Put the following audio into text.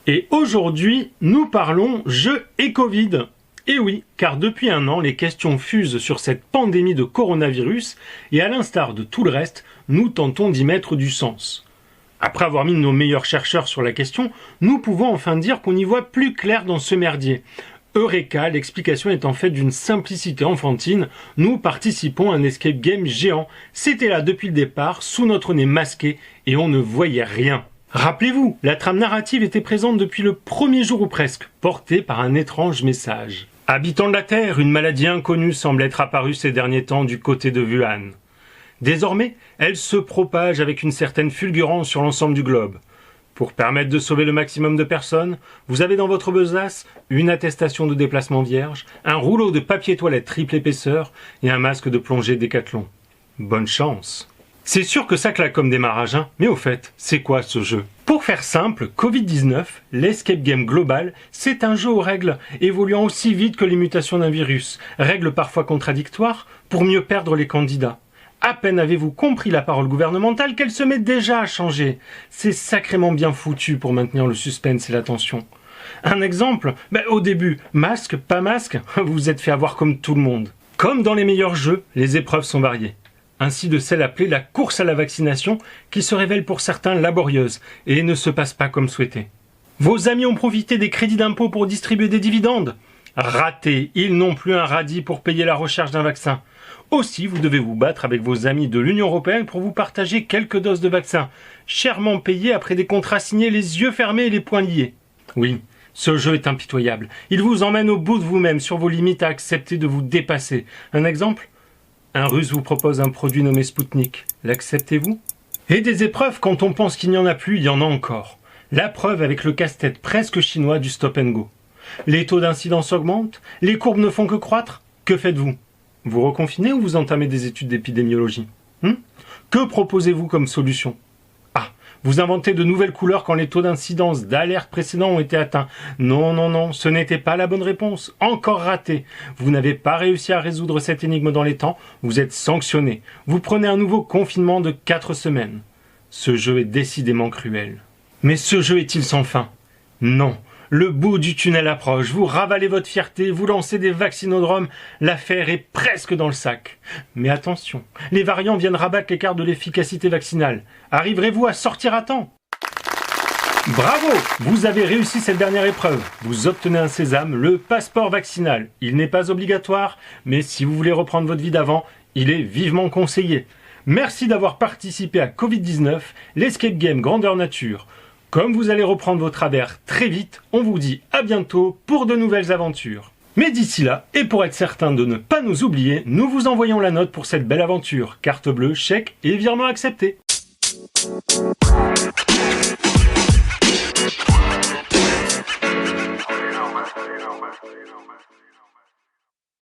Et aujourd'hui, nous parlons jeux et Covid. Et oui, car depuis un an, les questions fusent sur cette pandémie de coronavirus et à l'instar de tout le reste, nous tentons d'y mettre du sens. Après avoir mis nos meilleurs chercheurs sur la question, nous pouvons enfin dire qu'on y voit plus clair dans ce merdier. Eureka, l'explication est en fait d'une simplicité enfantine. Nous participons à un escape game géant. C'était là depuis le départ, sous notre nez masqué, et on ne voyait rien. Rappelez-vous, la trame narrative était présente depuis le premier jour ou presque, portée par un étrange message. Habitants de la Terre, une maladie inconnue semble être apparue ces derniers temps du côté de Wuhan. Désormais, elle se propage avec une certaine fulgurance sur l'ensemble du globe. Pour permettre de sauver le maximum de personnes, vous avez dans votre besace une attestation de déplacement vierge, un rouleau de papier toilette triple épaisseur et un masque de plongée Décathlon. Bonne chance! C'est sûr que ça claque comme démarrage, hein, mais au fait, c'est quoi ce jeu? Pour faire simple, Covid-19, l'escape game global, c'est un jeu aux règles évoluant aussi vite que les mutations d'un virus, règles parfois contradictoires pour mieux perdre les candidats. À peine avez-vous compris la parole gouvernementale qu'elle se met déjà à changer. C'est sacrément bien foutu pour maintenir le suspense et l'attention. Un exemple, au début, masque, pas masque, vous vous êtes fait avoir comme tout le monde. Comme dans les meilleurs jeux, les épreuves sont variées. Ainsi de celle appelée la course à la vaccination qui se révèle pour certains laborieuse et ne se passe pas comme souhaité. Vos amis ont profité des crédits d'impôt pour distribuer des dividendes. Raté, ils n'ont plus un radis pour payer la recherche d'un vaccin. Aussi, vous devez vous battre avec vos amis de l'Union européenne pour vous partager quelques doses de vaccin, chèrement payées après des contrats signés les yeux fermés et les poings liés. Oui, ce jeu est impitoyable. Il vous emmène au bout de vous-même sur vos limites à accepter de vous dépasser. Un exemple ? Un Russe vous propose un produit nommé Spoutnik. L'acceptez-vous? Et des épreuves, quand on pense qu'il n'y en a plus, il y en a encore. La preuve avec le casse-tête presque chinois du stop and go. Les taux d'incidence augmentent, les courbes ne font que croître. Que faites-vous? Vous reconfinez ou vous entamez des études d'épidémiologie? Que proposez-vous comme solution? Vous inventez de nouvelles couleurs quand les taux d'incidence d'alerte précédents ont été atteints. Non, ce n'était pas la bonne réponse. Encore raté. Vous n'avez pas réussi à résoudre cette énigme dans les temps. Vous êtes sanctionné. Vous prenez un nouveau confinement de 4 semaines. Ce jeu est décidément cruel. Mais ce jeu est-il sans fin? Non. Le bout du tunnel approche, vous ravalez votre fierté, vous lancez des vaccinodromes, l'affaire est presque dans le sac. Mais attention, les variants viennent rabattre l'écart de l'efficacité vaccinale. Arriverez-vous à sortir à temps? Bravo! Vous avez réussi cette dernière épreuve. Vous obtenez un sésame, le passeport vaccinal. Il n'est pas obligatoire, mais si vous voulez reprendre votre vie d'avant, il est vivement conseillé. Merci d'avoir participé à Covid-19, l'escape game grandeur nature. Comme vous allez reprendre vos travers très vite, on vous dit à bientôt pour de nouvelles aventures. Mais d'ici là, et pour être certain de ne pas nous oublier, nous vous envoyons la note pour cette belle aventure. Carte bleue, chèque et virement accepté.